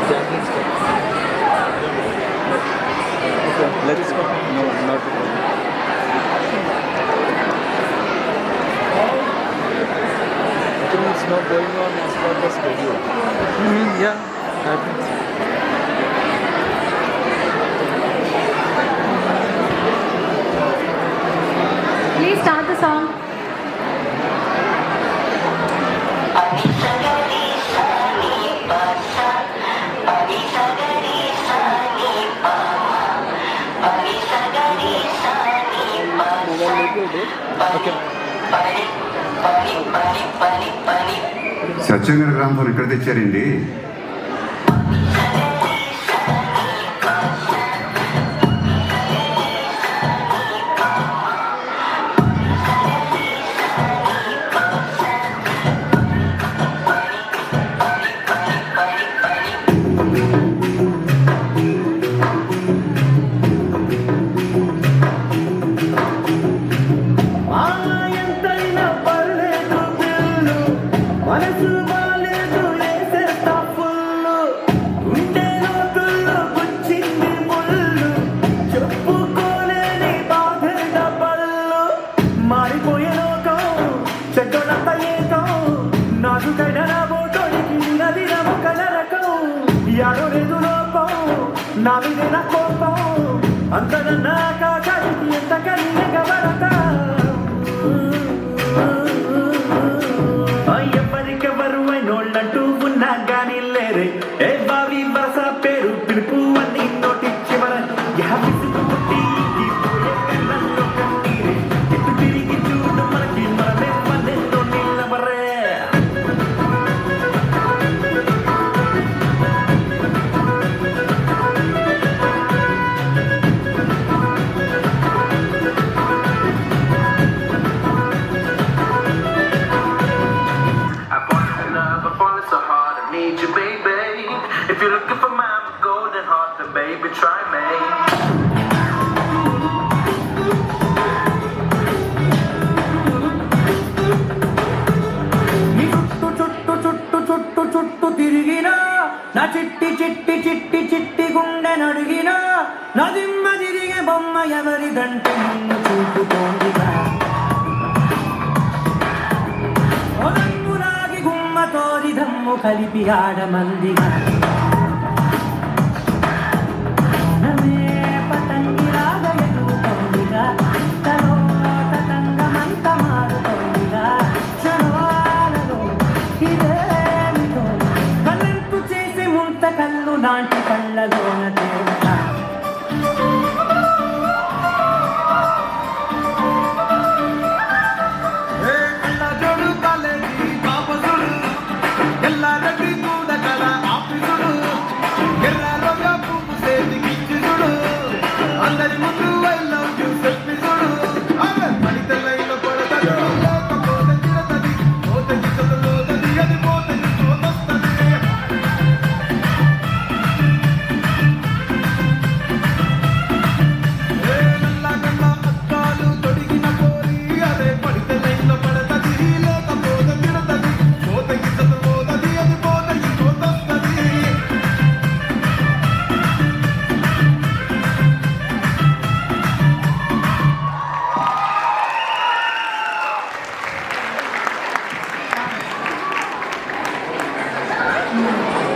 Juggling stuff. Okay, let's go. No, not at all. I think it's not going on as per the schedule. Yeah, happens. Please start the song. సత్యంగారి గ్రామం ఎక్కడ తెచ్చారండి? ఎవరికెవరు అయినోళ్ళంటూ ఉన్నా గానీ లేరే ఏ బావి వరస పేరు పిలుపు అని నోటి చివర విసుగు పుట్టి ఎటు తిరిగి చూడు మనకి మనమే పన్నెండు నిలవరే. If you're looking for my golden heart, then baby try me. చుట్టు తిరిగినా నా చిట్టి చిట్టి చిట్టి చిట్టి గుండె నడిగినా నా దిమ్మ తిరిగే బొమ్మ ఎవరిదంటే నిన్ను చూపుతోందిగా ఒలంగులాగి గుమ్మతోరి దమ్ము కలిపి ఆడమందిగా కళ్ళు నాటి కళ్ళలోన తేడా